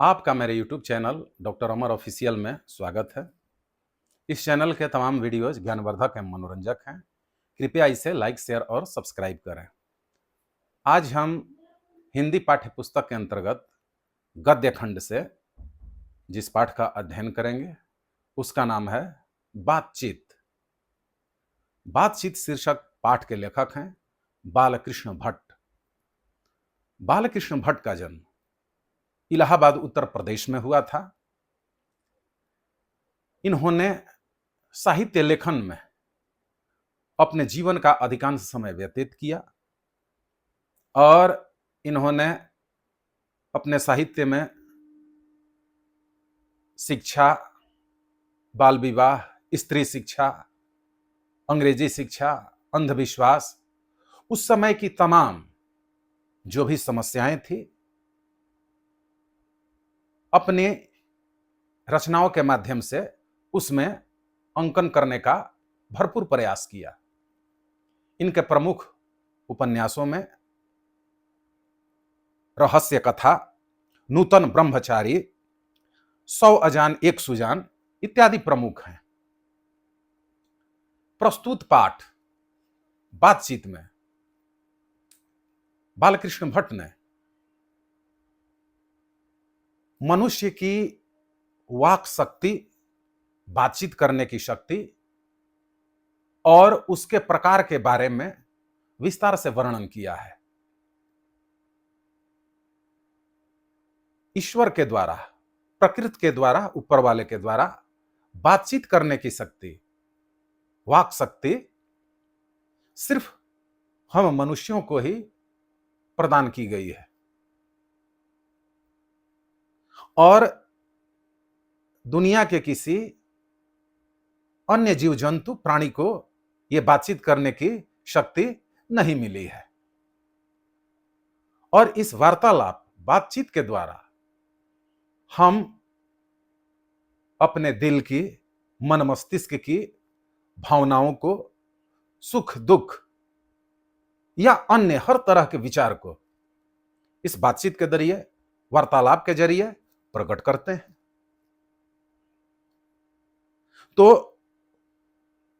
आपका मेरे YouTube channel doctor अमर official में स्वागत है। इस चैनल के तमाम वीडियोज ज्ञानवर्धक एवं मनोरंजक हैं। कृपया इसे लाइक, शेयर और सब्सक्राइब करें। आज हम हिंदी पाठ्य पुस्तक के अंतर्गत गद्य खंड से जिस पाठ का अध्ययन करेंगे उसका नाम है बातचीत। बातचीत शीर्षक पाठ के लेखक हैं बालकृष्ण भट्ट। बालकृष्ण भट्ट का जन्म इलाहाबाद उत्तर प्रदेश में हुआ था। इन्होंने साहित्य लेखन में अपने जीवन का अधिकांश समय व्यतीत किया और इन्होंने अपने साहित्य में शिक्षा, बाल विवाह, स्त्री शिक्षा, अंग्रेजी शिक्षा, अंधविश्वास, उस समय की तमाम जो भी समस्याएं थी अपने रचनाओं के माध्यम से उसमें अंकन करने का भरपूर प्रयास किया। इनके प्रमुख उपन्यासों में रहस्य कथा, नूतन ब्रह्मचारी, 100 अजान एक सुजान इत्यादि प्रमुख हैं। प्रस्तुत पाठ बातचीत में बालकृष्ण भट्ट ने मनुष्य की वाक शक्ति, बातचीत करने की शक्ति और उसके प्रकार के बारे में विस्तार से वर्णन किया है। ईश्वर के द्वारा, प्रकृति के द्वारा, ऊपर वाले के द्वारा बातचीत करने की शक्ति, वाक शक्ति सिर्फ हम मनुष्यों को ही प्रदान की गई है और दुनिया के किसी अन्य जीव जंतु प्राणी को यह बातचीत करने की शक्ति नहीं मिली है। और इस वार्तालाप, बातचीत के द्वारा हम अपने दिल की, मन मस्तिष्क की भावनाओं को, सुख दुख या अन्य हर तरह के विचार को इस बातचीत के जरिए, वार्तालाप के जरिए प्रकट करते हैं। तो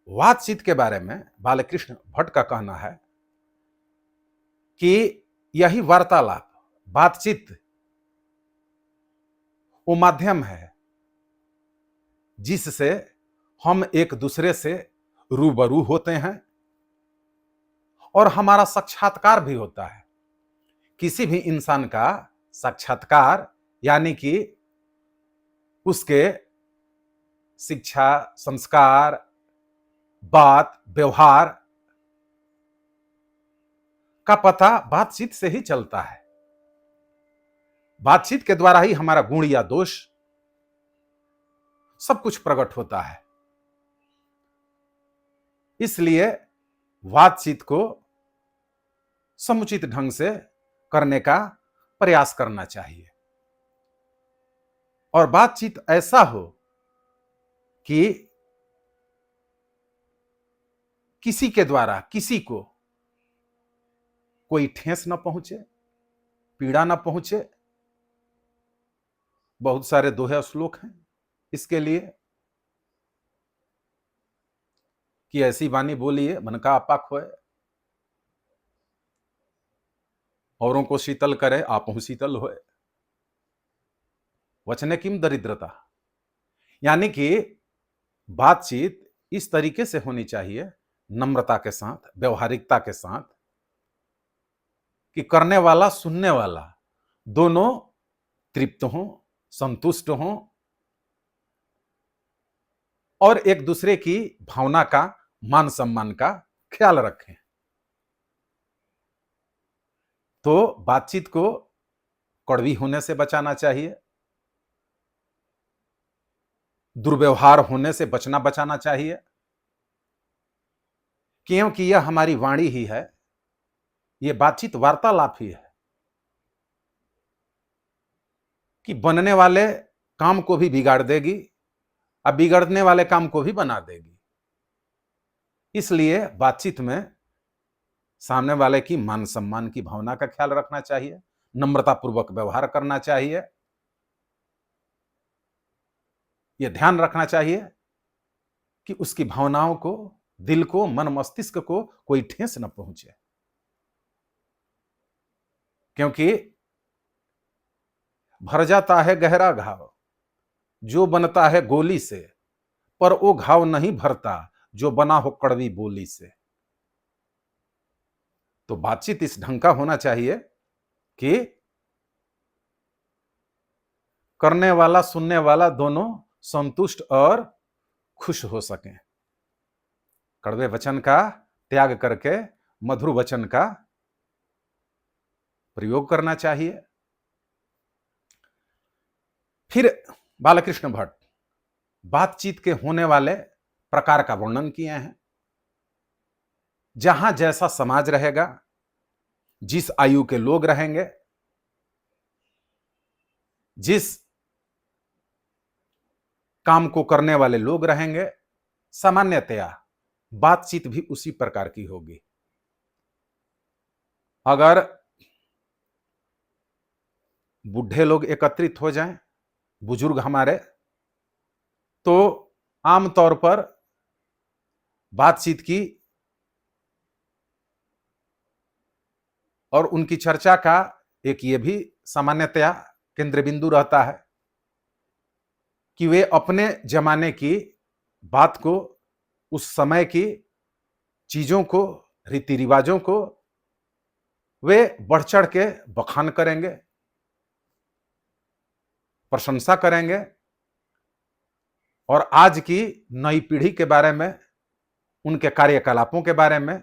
बातचीत के बारे में बालकृष्ण भट्ट का कहना है कि यही वार्तालाप, बातचीत वो माध्यम है जिससे हम एक दूसरे से रूबरू होते हैं और हमारा साक्षात्कार भी होता है। किसी भी इंसान का साक्षात्कार यानी कि उसके शिक्षा, संस्कार, बात, व्यवहार का पता बातचीत से ही चलता है। बातचीत के द्वारा ही हमारा गुण या दोष सब कुछ प्रकट होता है। इसलिए बातचीत को समुचित ढंग से करने का प्रयास करना चाहिए और बातचीत ऐसा हो कि किसी के द्वारा किसी को कोई ठेस न पहुंचे, पीड़ा न पहुंचे। बहुत सारे दोहे श्लोक हैं इसके लिए कि ऐसी वाणी बोलिए मन का आपा खोए, औरों को शीतल करे आपहु शीतल होए, वचने किम दरिद्रता। यानी कि बातचीत इस तरीके से होनी चाहिए, नम्रता के साथ, व्यवहारिकता के साथ, कि करने वाला, सुनने वाला दोनों तृप्त हों, संतुष्ट हों और एक दूसरे की भावना का, मान सम्मान का ख्याल रखें। तो बातचीत को कड़वी होने से बचाना चाहिए, दुर्व्यवहार होने से बचाना चाहिए, क्योंकि यह हमारी वाणी ही है, यह बातचीत वार्तालाप ही है कि बनने वाले काम को भी बिगाड़ देगी और बिगड़ने वाले काम को भी बना देगी। इसलिए बातचीत में सामने वाले की मान सम्मान की भावना का ख्याल रखना चाहिए, नम्रतापूर्वक व्यवहार करना चाहिए ये ध्यान रखना चाहिए कि उसकी भावनाओं को, दिल को, मन मस्तिष्क को कोई ठेस न पहुंचे, क्योंकि भर जाता है गहरा घाव जो बनता है गोली से, पर वो घाव नहीं भरता जो बना हो कड़वी बोली से। तो बातचीत इस ढंग का होना चाहिए कि करने वाला सुनने वाला दोनों संतुष्ट और खुश हो सकें। कड़वे वचन का त्याग करके मधुर वचन का प्रयोग करना चाहिए। फिर बालकृष्ण भट्ट बातचीत के होने वाले प्रकार का वर्णन किए हैं। जहां जैसा समाज रहेगा, जिस आयु के लोग रहेंगे, जिस काम को करने वाले लोग रहेंगे, सामान्यतया बातचीत भी उसी प्रकार की होगी। अगर बूढ़े लोग एकत्रित हो जाएं, बुजुर्ग हमारे, तो आमतौर पर बातचीत की और उनकी चर्चा का एक ये भी सामान्यतया केंद्र बिंदु रहता है कि वे अपने जमाने की बात को, उस समय की चीजों को, रीति रिवाजों को वे बढ़ चढ़ के बखान करेंगे, प्रशंसा करेंगे और आज की नई पीढ़ी के बारे में, उनके कार्यकलापों के बारे में,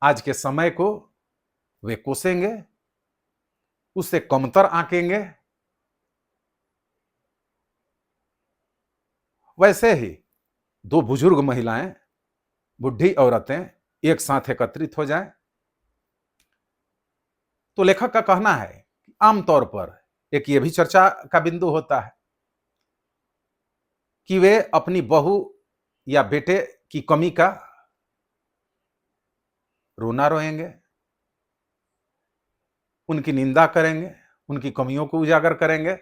आज के समय को वे कोसेंगे, उससे कमतर आंकेंगे। वैसे ही दो बुजुर्ग महिलाएं, बुढ़ी औरतें एक साथ एकत्रित हो जाएं, तो लेखक का कहना है कि आमतौर पर एक ये भी चर्चा का बिंदु होता है कि वे अपनी बहू या बेटे की कमी का रोना रोएंगे, उनकी निंदा करेंगे, उनकी कमियों को उजागर करेंगे।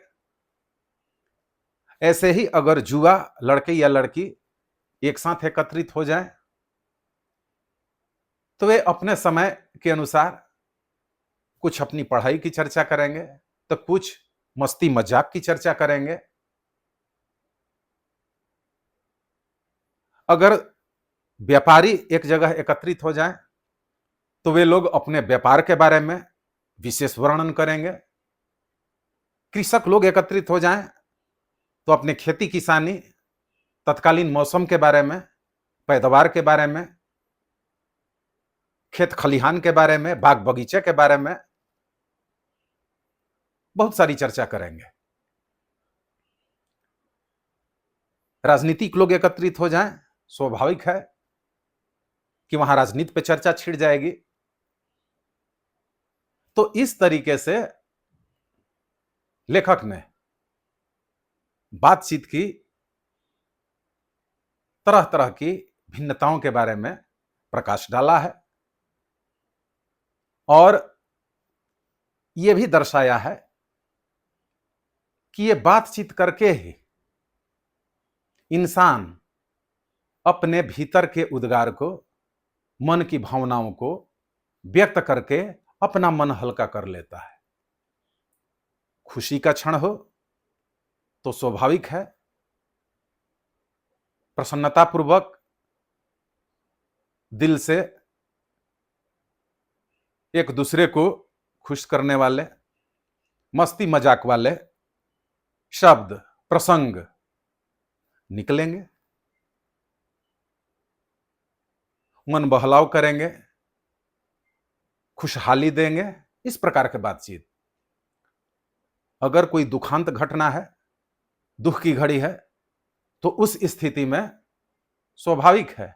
ऐसे ही अगर जुआ लड़के या लड़की एक साथ एकत्रित हो जाएं, तो वे अपने समय के अनुसार कुछ अपनी पढ़ाई की चर्चा करेंगे, तो कुछ मस्ती मजाक की चर्चा करेंगे। अगर व्यापारी एक जगह एकत्रित हो जाएं, तो वे लोग अपने व्यापार के बारे में विशेष वर्णन करेंगे। कृषक लोग एकत्रित हो जाएं, तो अपने खेती किसानी, तत्कालीन मौसम के बारे में, पैदावार के बारे में, खेत खलिहान के बारे में, बाग बगीचे के बारे में बहुत सारी चर्चा करेंगे। राजनीतिक लोग एकत्रित हो जाएं, स्वाभाविक है कि वहां राजनीति पे चर्चा छिड़ जाएगी। तो इस तरीके से लेखक ने बातचीत की तरह तरह की भिन्नताओं के बारे में प्रकाश डाला है और यह भी दर्शाया है कि यह बातचीत करके ही इंसान अपने भीतर के उद्गार को, मन की भावनाओं को व्यक्त करके अपना मन हल्का कर लेता है। खुशी का क्षण हो तो स्वाभाविक है प्रसन्नतापूर्वक दिल से एक दूसरे को खुश करने वाले, मस्ती मजाक वाले शब्द, प्रसंग निकलेंगे, मन बहलाव करेंगे, खुशहाली देंगे। इस प्रकार की बातचीत। अगर कोई दुखांत घटना है, दुख की घड़ी है, तो उस स्थिति में स्वाभाविक है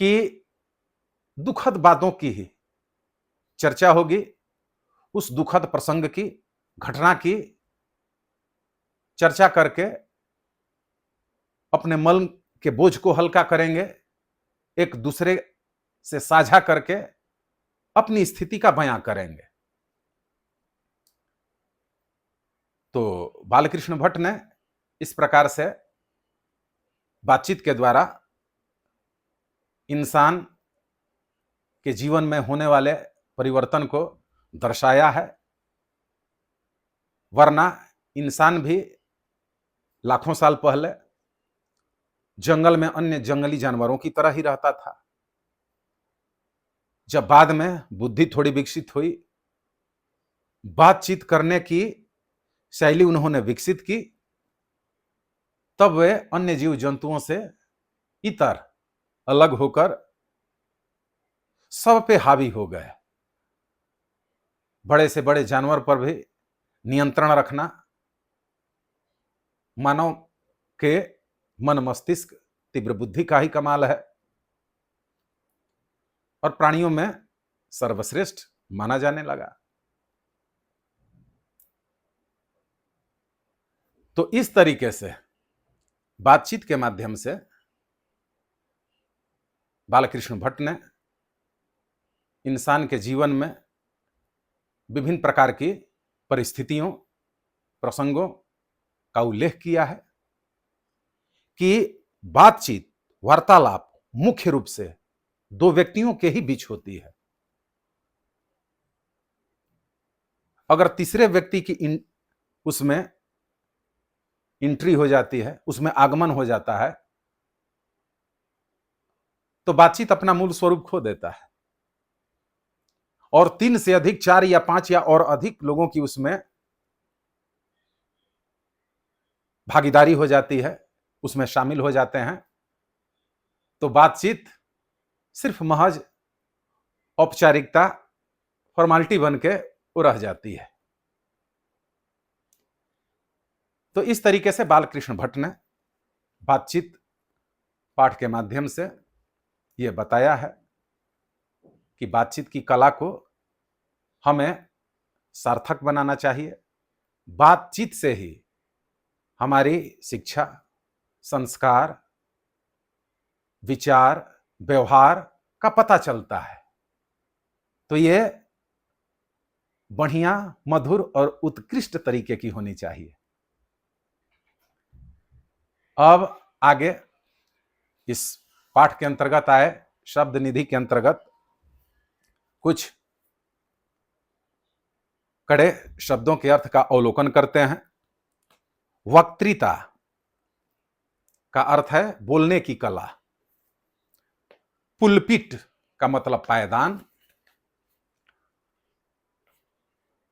कि दुखद बातों की ही चर्चा होगी, उस दुखद प्रसंग की, घटना की चर्चा करके अपने मन के बोझ को हल्का करेंगे, एक दूसरे से साझा करके अपनी स्थिति का बयां करेंगे। तो बालकृष्ण भट्ट ने इस प्रकार से बातचीत के द्वारा इंसान के जीवन में होने वाले परिवर्तन को दर्शाया है। वरना इंसान भी लाखों साल पहले जंगल में अन्य जंगली जानवरों की तरह ही रहता था। जब बाद में बुद्धि थोड़ी विकसित हुई, बातचीत करने की शैली उन्होंने विकसित की, तब वे अन्य जीव जंतुओं से इतर अलग होकर सब पे हावी हो गए। बड़े से बड़े जानवर पर भी नियंत्रण रखना मानव के मन मस्तिष्क तीव्र बुद्धि का ही कमाल है और प्राणियों में सर्वश्रेष्ठ माना जाने लगा। तो इस तरीके से बातचीत के माध्यम से बालकृष्ण भट्ट ने इंसान के जीवन में विभिन्न प्रकार की परिस्थितियों, प्रसंगों का उल्लेख किया है कि बातचीत, वार्तालाप मुख्य रूप से दो व्यक्तियों के ही बीच होती है। अगर तीसरे व्यक्ति की उसमें एंट्री हो जाती है, उसमें आगमन हो जाता है, तो बातचीत अपना मूल स्वरूप खो देता है और 3 से अधिक, 4 या 5 या और अधिक लोगों की उसमें भागीदारी हो जाती है, उसमें शामिल हो जाते हैं, तो बातचीत सिर्फ महज औपचारिकता, फॉर्मेलिटी बन के वो रह जाती है। तो इस तरीके से बालकृष्ण भट्ट ने बातचीत पाठ के माध्यम से यह बताया है कि बातचीत की कला को हमें सार्थक बनाना चाहिए। बातचीत से ही हमारी शिक्षा, संस्कार, विचार, व्यवहार का पता चलता है। तो ये बढ़िया, मधुर और उत्कृष्ट तरीके की होनी चाहिए। अब आगे इस पाठ के अंतर्गत आए शब्द निधि के अंतर्गत कुछ कड़े शब्दों के अर्थ का अवलोकन करते हैं। वक्तृता का अर्थ है बोलने की कला। पुलपिट का मतलब पायदान।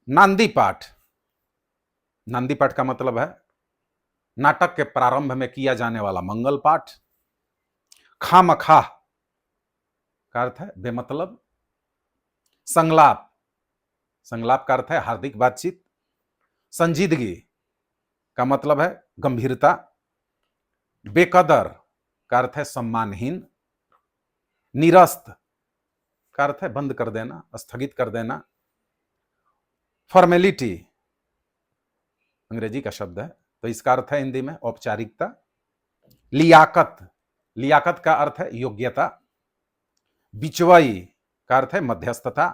नांदी पाठ, नांदी पाठ का मतलब है नाटक के प्रारंभ में किया जाने वाला मंगल पाठ। खामखा का अर्थ है बेमतलब। संलाप, संलाप का अर्थ है हार्दिक बातचीत। संजीदगी का मतलब है गंभीरता। बेकदर का अर्थ है सम्मानहीन। निरस्त का अर्थ है बंद कर देना, स्थगित कर देना। फॉर्मेलिटी अंग्रेजी का शब्द है, तो इसका अर्थ है हिंदी में औपचारिकता। लियाकत, लियाकत का अर्थ है योग्यता। बिचवाई का अर्थ है मध्यस्थता।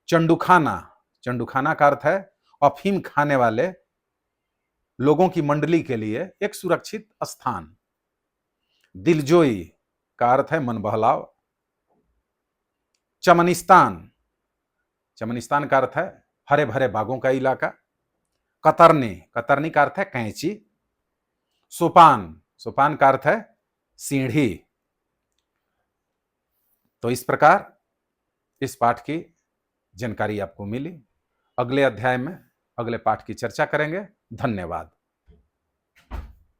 चंडूखाना, चंडूखाना का अर्थ है अफीम खाने वाले लोगों की मंडली के लिए एक सुरक्षित स्थान। दिलजोई का अर्थ है मन बहलाव। चमनिस्तान, चमनिस्तान का अर्थ है हरे भरे बागों का इलाका। कतरनी, कतरनी का अर्थ है कैंची। सोपान, सोपान का अर्थ है सीढ़ी। तो इस प्रकार इस पाठ की जानकारी आपको मिली। अगले अध्याय में अगले पाठ की चर्चा करेंगे। धन्यवाद।